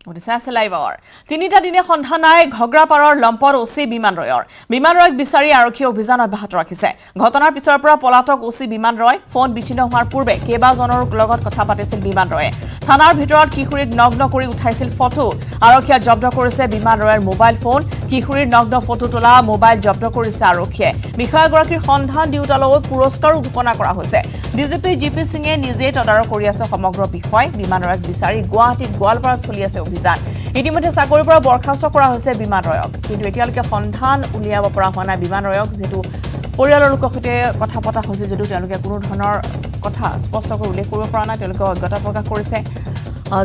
আছে লাইভৰ তিনিটা দিনে সন্ধান নাই ঘগ্ৰাপাৰৰ লম্পট ওচি বিমান ৰয়ক বিচাৰি আৰক্ষী অভিযান অব্যাহত ৰাখিছে ঘটনাৰ পিছৰ পৰা পলাতক ওচি বিমান ৰয় ফোন বিচ্ছিন্ন হোৱাৰ পূৰ্বে কেইবাজনৰ লগত কথা পাতিছিল বিমান ৰয়ে থানাৰ ভিতৰত কিশোৰীক নগ্ন কৰি উঠাইছিল ফটো আৰক্ষীয়ে জব্দ কৰিছে বিমান ৰয়ৰ মোবাইল ফোন কিশোৰীৰ নগ্ন ফটো তোলা মোবাইল জব্দ কৰিছে আৰক্ষীয়ে বিষয়াগৰাকীৰ সন্ধান দিওঁতালৈ পুৰস্কাৰো ঘোষণা কৰা হৈছে ডিজিপি জিপি সিঙে নিজে তদাৰক কৰি আছে সমগ্ৰ বিষয় বিমান ৰয়ক বিচাৰি গুৱাহাটীত গোৱালপাৰাত চলি আছে অভিযান ইতিমধ্যে চাকৰিৰ পৰা বৰখাস্ত কৰা হৈছে বিমান ৰয়ক কিন্তু এতিয়ালৈকে সন্ধান উলিয়াব পৰা হোৱা নাই বিমান ৰয়ক যেটো পৰিয়ালৰ লোকৰ সৈতে কথা পতা হৈছে যদিও তেওঁলোকে কোনো ধৰণৰ কথা স্পষ্টকৈ উল্লেখ কৰিব পৰা নাই তেওঁলোকে অজ্ঞতা প্ৰকাশ কৰিছে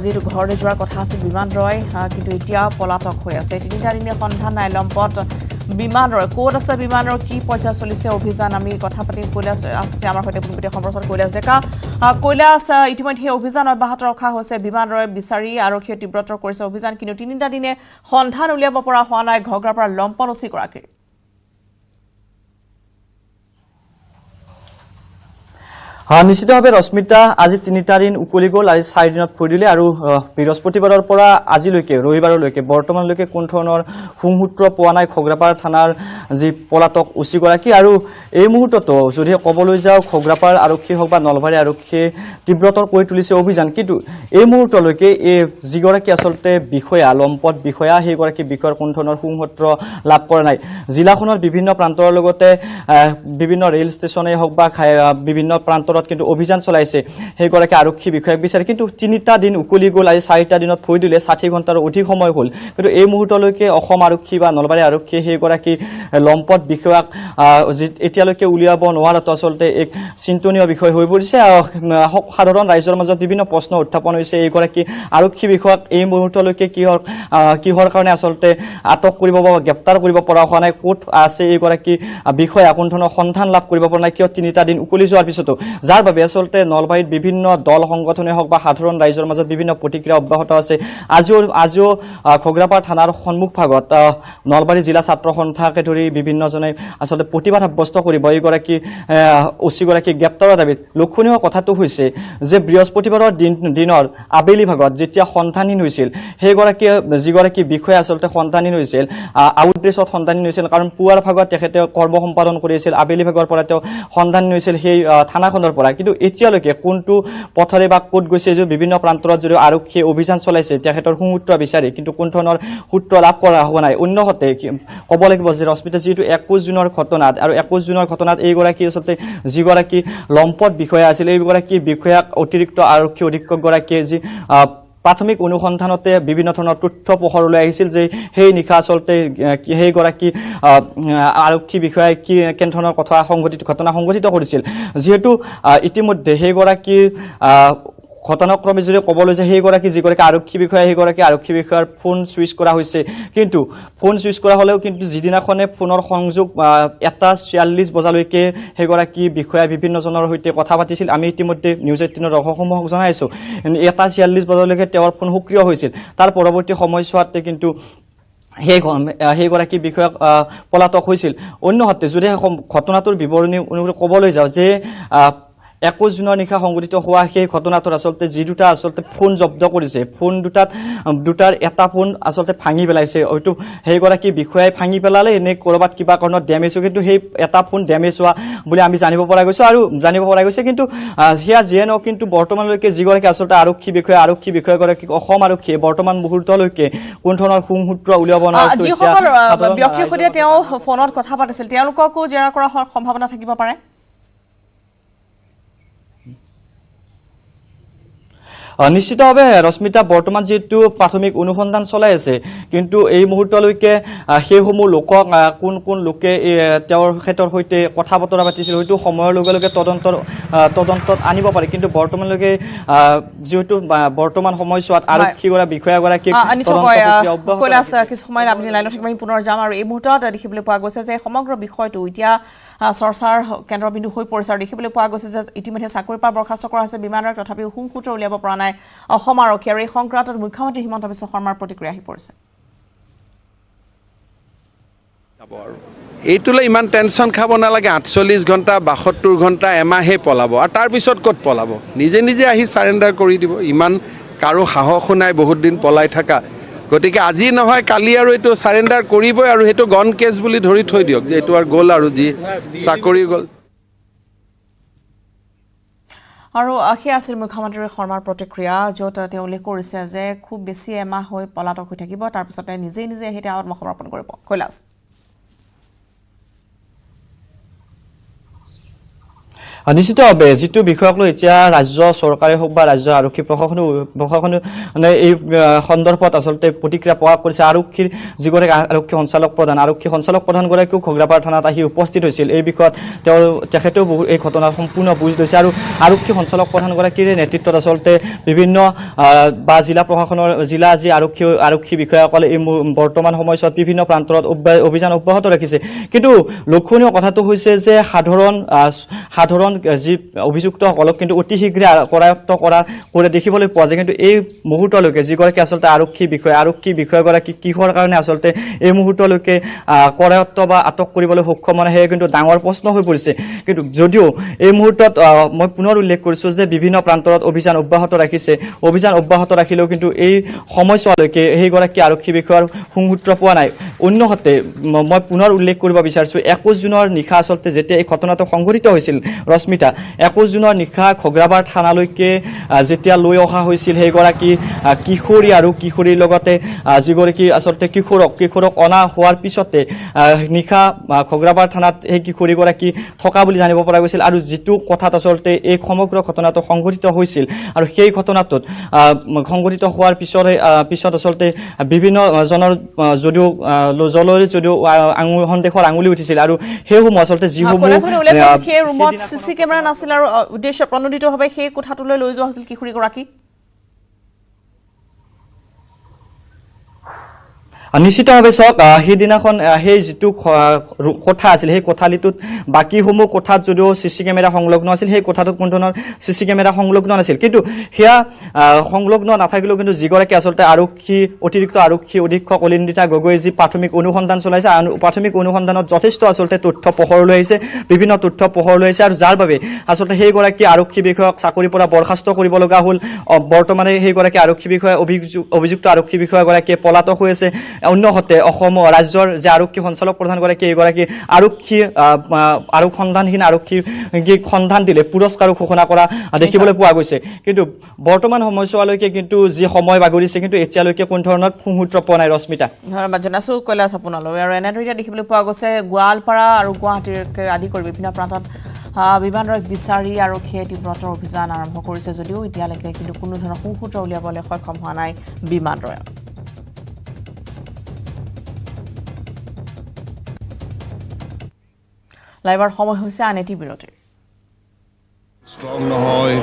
যেটো ঘৰলৈ যোৱাৰ কথা আছিল বিমান ৰয় কিন্তু এতিয়া পলাতক হৈ আছে তিনিটা দিনে সন্ধান নাই লম্পট বিমান ৰয় ক'ত আছে বিমানৰ কি পৰ্যায় চলিছে অভিযান আমি কথা পাতি কৈলাস আছে আমাৰ সৈতে পুনপতি সম্প্ৰচাৰ কৈলাস ডেকা কৈলাস ইতিমধ্যে অভিযান অব্যাহত ৰখা হৈছে বিমান ৰয় বিচাৰি আৰক্ষীয়ে তীব্ৰতৰ কৰিছে অভিযান কিন্তু তিনিটা দিনে সন্ধান উলিয়াব পৰা হোৱা নাই ঘগ্ৰাপাৰ লম্পট ওচি গৰাকীৰ নিশ্চিতভাৱে ৰশ্মিতা আজি তিনিটা দিন উকলি গ'ল আজি 4 দিনত পৰিলে আৰু বৃহস্পতিবাৰৰ পৰা আজিলৈকে ৰবিবাৰলৈকে বৰ্তমানলৈকে কোন ধৰণৰ সংসূত্ৰ পোৱা নাই খগ্ৰাপাৰ থানাৰ যি পলাতক ওচি গৰাকী আৰু এই মুহূৰ্ততো যদি ক'বলৈ যাওঁ খগ্ৰাপাৰ আৰক্ষী হওক বা নলবাৰী আৰক্ষীয়ে তীব্ৰতৰ কৰি তুলিছে অভিযান কিন্তু এই মুহূৰ্তলৈকে এই যিগৰাকী আচলতে বিষয়া লম্পট বিষয়া সেই গৰাকী বিষয়ৰ কোন ধৰণৰ সংসূত্ৰ লাভ কৰা নাই জিলাখনৰ বিভিন্ন প্ৰান্তৰ লগতে বিভিন্ন ৰেল ষ্টেচনে হওক বা বিভিন্ন প্ৰান্তৰ কিন্তু অভিযান চলাইছে সেই গৰাকী আৰক্ষী বিষয়ক বিচাৰি কিন্তু তিনিটা দিন উকলি গ'ল আজি 4টা দিনত ফৈ দিলে 60 ঘণ্টাৰ অধিক সময় হ'ল কিন্তু এই মুহূৰ্তলৈকে অসম আৰক্ষী বা নলবাৰী আৰক্ষীয়ে সেই গৰাকী লম্পট বিষয়াক এতিয়ালৈকে উলিয়াব নোৱাৰাটো আচলতে এক চিন্তনীয় বিষয় হৈ পৰিছে সাধাৰণ ৰাইজৰ মাজত বিভিন্ন প্ৰশ্ন উত্থাপন হৈছে এই গৰাকী আৰক্ষী বিষয়াক এই মুহূৰ্তলৈকে কিহৰ কাৰণে আচলতে আটক কৰিব বা গ্ৰেপ্তাৰ কৰিব পৰা হোৱা নাই ক'ত আছে এই গৰাকী বিষয়া কোন ধৰণৰ সন্ধান লাভ কৰিব পৰা নাই কিয় তিনিটা দিন উকলি যোৱাৰ পিছতো যাৰ বাবে আচলতে নলবাৰীত বিভিন্ন দল সংগঠনে হওক বা সাধাৰণ ৰাইজৰ মাজত বিভিন্ন প্ৰতিক্ৰিয়া অব্যাহত আছে আজিও খগ্ৰাপাৰ থানাৰ সন্মুখ ভাগত নলবাৰী জিলা ছাত্ৰ সন্থাকে ধৰি বিভিন্নজনে আচলতে প্ৰতিবাদ সাব্যস্ত কৰিব এইগৰাকী ওচিগৰাকী গ্ৰেপ্তাৰৰ দাবীত লক্ষণীয় কথাটো হৈছে যে বৃহস্পতিবাৰৰ দিনৰ আবেলি ভাগত যেতিয়া সন্ধানহীন হৈছিল সেইগৰাকী যিগৰাকী বিষয়া আচলতে সন্ধানহীন হৈছিল আউটড্ৰেছত সন্ধানহীন হৈছিল কাৰণ পুৱাৰ ভাগত তেখেতে কৰ্ম সম্পাদন কৰিছিল আবেলি ভাগৰ পৰা তেওঁ সন্ধানহীন হৈছিল সেই থানাখনৰ পৰা কিন্তু এতিয়ালৈকে কোনটো পথৰে বা ক'ত গৈছে যে বিভিন্ন প্ৰান্তৰত যদি আৰক্ষীয়ে অভিযান চলাইছে তেখেতৰ সংসূত্ৰ বিচাৰি কিন্তু কোন ধৰণৰ সূত্ৰ লাভ কৰা হোৱা নাই অন্যহাতে ক'ব লাগিব যে ৰশ্মিতা যিটো 21 জুনৰ ঘটনাত আৰু 21 জুনৰ ঘটনাত এইগৰাকী আচলতে যিগৰাকী লম্পট বিষয়া আছিল এইগৰাকী বিষয়াক অতিৰিক্ত আৰক্ষী অধীক্ষক গৰাকীয়ে যি প্ৰাথমিক অনুসন্ধানতে বিভিন্ন ধৰণৰ তথ্য পোহৰলৈ আহিছিল যে সেই নিশা আচলতে সেইগৰাকী আৰক্ষী বিষয়াই কি কেনে ধৰণৰ ঘটনা সংঘটিত কৰিছিল যিহেতু ইতিমধ্যে সেইগৰাকী ঘটনাক্ৰমে যদি ক'বলৈ যায় সেইগৰাকী যিগৰাকী আৰক্ষী বিষয়া সেইগৰাকী আৰক্ষী বিষয়াৰ ফোন চুইচ কৰা হৈছে কিন্তু ফোন চুইচ কৰা হ'লেও কিন্তু যিদিনাখনে ফোনৰ সংযোগ 1:46 বজালৈকে সেইগৰাকী বিষয়া বিভিন্নজনৰ সৈতে কথা পাতিছিল আমি ইতিমধ্যে নিউজ 18ৰ দৰ্শকসমূহক জনাইছোঁ 1:46 বজালৈকে তেওঁৰ ফোন সক্ৰিয় হৈছিল তাৰ পৰৱৰ্তী সময়ছোৱাতে কিন্তু সেইগৰাকী বিষয়াক পলাতক হৈছিল অন্যহাতে যদি ঘটনাটোৰ বিৱৰণী ক'বলৈ যাওঁ যে 21 জুনৰ নিশা সংঘটিত হোৱা সেই ঘটনাটোত আচলতে যি দুটা আচলতে ফোন জব্দ কৰিছে ফোন দুটাৰ এটা ফোন আচলতে ভাঙি পেলাইছে হয়তো সেইগৰাকী বিষয়াই ভাঙি পেলালে এনে ক'ৰবাত কিবা কাৰণত ডেমেজ হৈ কিন্তু সেই এটা ফোন ডেমেজ হোৱা বুলি আমি জানিব পৰা গৈছে কিন্তু সেয়া যিয়ে নহওক কিন্তু বৰ্তমানলৈকে যিগৰাকী আচলতে আৰক্ষী বিষয়াগৰাকীক অসম আৰক্ষীয়ে বৰ্তমান মুহূৰ্তলৈকে কোন ধৰণৰ সংসূত্ৰ উলিয়াব নোৱাৰে যিসকল ব্যক্তিৰ সৈতে তেওঁ ফোনত কথা পাতিছিল তেওঁলোককো জেৰা কৰাৰ সম্ভাৱনা থাকিব পাৰে নিশ্চিতভাৱে ৰশ্মিতা বৰ্তমান যেটো প্ৰাথমিক অনুসন্ধান চলাই আছে কিন্তু এই মুহূৰ্তলৈকে সেইসমূহ লোকক কোন লোকে তেওঁৰ ক্ষেত্ৰৰ সৈতে কথা বতৰা পাতিছিল হয়তো সময়ৰ লগে লগে তদন্তত আনিব পাৰে কিন্তু বৰ্তমানলৈকে যেটো বৰ্তমান সময়ছোৱাত আৰক্ষীগৰা বিষয়াগৰাকী কৈলাস কিছু সময় আপুনি লাইনত থাকিব আমি পুনৰ যাম আৰু এই মুহূৰ্তত দেখিবলৈ পোৱা গৈছে যে সমগ্ৰ বিষয়টো এতিয়া চৰ্চাৰ কেন্দ্ৰবিন্দু হৈ পৰিছে আৰু দেখিবলৈ পোৱা গৈছে যে ইতিমধ্যে চাকৰিৰ পৰা বৰখাস্ত কৰা হৈছে বিমানৰ তথাপিও সংসূত্ৰ উলিয়াব পৰা নাই অসম আৰক্ষী আৰু এই সংক্ৰান্তত মুখ্যমন্ত্ৰী হিমন্ত বিশ্ব শৰ্মাৰ প্ৰতিক্ৰিয়া আহি পৰিছে এইটোলৈ ইমান টেনশ্যন খাব নালাগে 48 ঘণ্টা 72 ঘণ্টা এমাহে পলাব আৰু তাৰ পিছত ক'ত পলাব নিজে আহি সাৰেন্ডাৰ কৰি দিব ইমান কাৰো সাহসো নাই বহুত দিন পলাই থকা গতিকে আজি নহয় কালি আৰু এইটো সাৰেণ্ডাৰ কৰিবই আৰু সেইটো গন কেছ বুলি ধৰি থৈ দিয়ক যে এইটো আৰু গ'ল আৰু যি চাকৰি গ'ল আৰু সেয়া আছিল মুখ্যমন্ত্ৰী শৰ্মাৰ প্ৰতিক্ৰিয়া য'ত তেওঁ উল্লেখ কৰিছে যে খুব বেছি এমাহ হৈ পলাতক হৈ থাকিব তাৰপিছতে নিজে নিজে আহি তেওঁ আত্মসমৰ্পণ কৰিব কৈলাশ নিশ্চিতভাৱে যিটো বিষয়ক লৈ এতিয়া ৰাজ্য চৰকাৰে হওক বা ৰাজ্য আৰক্ষী প্ৰশাসনে এই সন্দৰ্ভত আচলতে প্ৰতিক্ৰিয়া প্ৰকাশ কৰিছে আৰক্ষীৰ যিগৰাকী আৰক্ষী সঞ্চালক প্ৰধানগৰাকীও ঘগ্ৰাপাৰ থানাত আহি উপস্থিত হৈছিল এই বিষয়ত তেখেতেও এই ঘটনাৰ সম্পূৰ্ণ বুজ লৈছে আৰু আৰক্ষী সঞ্চালক প্ৰধানগৰাকীৰ নেতৃত্বত আচলতে বিভিন্ন বা জিলা যি আৰক্ষী বিষয়াসকলে এই বৰ্তমান সময়ছোৱাত বিভিন্ন প্ৰান্তৰত অভিযান অব্যাহত ৰাখিছে কিন্তু লক্ষণীয় কথাটো হৈছে যে সাধাৰণ যি অভিযুক্তসকলক কিন্তু অতি শীঘ্ৰে কৰায়ত্ব কৰে দেখিবলৈ পোৱা যায় কিন্তু এই মুহূৰ্তলৈকে যিগৰাকী আচলতে আৰক্ষী বিষয়াগৰাকী কিহৰ কাৰণে আচলতে এই মুহূৰ্তলৈকে কৰায়ত্ব বা আটক কৰিবলৈ সক্ষম হয় সেয়া কিন্তু ডাঙৰ প্ৰশ্ন হৈ পৰিছে কিন্তু যদিও এই মুহূৰ্তত মই পুনৰ উল্লেখ কৰিছোঁ যে বিভিন্ন প্ৰান্তৰত অভিযান অব্যাহত ৰাখিলেও কিন্তু এই সময়ছোৱালৈকে সেইগৰাকী আৰক্ষী বিষয়াৰ সংসূত্ৰ পোৱা নাই অন্যহাতে মই পুনৰ উল্লেখ কৰিব বিচাৰিছোঁ 21 জুনৰ নিশা আচলতে যেতিয়া এই ঘটনাটো সংঘটিত হৈছিল ৰশ্মিতা 21 জুনৰ নিশা ঘগ্ৰাপাৰ থানালৈকে যেতিয়া লৈ অহা হৈছিল সেইগৰাকী কিশোৰী আৰু কিশোৰীৰ লগতে যিগৰাকী আচলতে কিশোৰক অনা হোৱাৰ পিছতে নিশা ঘগ্ৰাপাৰ থানাত সেই কিশোৰীগৰাকী থকা বুলি জানিব পৰা গৈছিল আৰু যিটো কথাত আচলতে এই সমগ্ৰ ঘটনাটো সংঘটিত হৈছিল আৰু সেই ঘটনাটোত সংঘটিত হোৱাৰ পিছত আচলতে বিভিন্ন জনৰ যদিও সন্দেহৰ আঙুলি উঠিছিল আৰু সেইসমূহ আচলতে যিসমূহ সেই ৰুমত চিচি কেমেৰা নাছিল আৰু উদ্দেশ্য প্ৰণোদিতভাৱে সেই কোঠাটোলৈ লৈ যোৱা হৈছিল কিশোৰীগৰাকী নিশ্চিতভাৱে চাওক সেইদিনাখন সেই যিটো কোঠা আছিল সেই কোঠালিটোত বাকীসমূহ কোঠাত যদিও চিচি কেমেৰা সংলগ্ন আছিল সেই কোঠাটোত কোনো ধৰণৰ চিচি কেমেৰা সংলগ্ন নাছিল কিন্তু সেয়া সংলগ্ন নাথাকিলেও কিন্তু যিগৰাকী আচলতে অতিৰিক্ত আৰক্ষী অধীক্ষক অলিন্দিতা গগৈ যি প্ৰাথমিক অনুসন্ধান চলাইছে প্ৰাথমিক অনুসন্ধানত যথেষ্ট আচলতে তথ্য পোহৰলৈ আহিছে বিভিন্ন তথ্য পোহৰলৈ আহিছে আৰু যাৰ বাবে আচলতে সেইগৰাকী আৰক্ষী বিষয়াক চাকৰিৰ পৰা বৰখাস্ত কৰিব লগা হ'ল বৰ্তমানে সেইগৰাকী আৰক্ষী বিষয়া অভিযুক্ত আৰক্ষী বিষয়াগৰাকীয়ে পলাতক হৈ আছে অন্যহাতে অসম ৰাজ্যৰ যে আৰক্ষী সঞ্চালক প্ৰধানগৰাকী এইগৰাকী সন্ধানহীন আৰক্ষীক সন্ধান দিলে পুৰস্কাৰো ঘোষণা কৰা দেখিবলৈ পোৱা গৈছে কিন্তু বৰ্তমান সময়ছোৱালৈকে কিন্তু যি সময় বাগৰিছে কিন্তু এতিয়ালৈকে কোনো ধৰণৰ সুসূত্ৰ পোৱা নাই ৰশ্মিতা ধন্যবাদ জনাইছোঁ কৈলাশ আপোনালৈ আৰু এনেদৰে দেখিবলৈ পোৱা গৈছে গোৱালপাৰা আৰু গুৱাহাটীকে আদি কৰি বিভিন্ন প্ৰান্তত বিমানৰক বিচাৰি আৰক্ষীয়ে তীব্ৰতৰ অভিযান আৰম্ভ কৰিছে যদিও এতিয়ালৈকে কিন্তু কোনো ধৰণৰ সুসূত্ৰ উলিয়াবলৈ সক্ষম হোৱা নাই বিমানৰয় লাইভাৰ সময় হৈছে আন এটি বিৰতিৰ ষ্ট্ৰং নহয়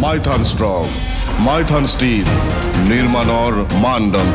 মাইথান ষ্ট্ৰং মাইথান ষ্টীল নিৰ্মাণৰ মানদণ্ড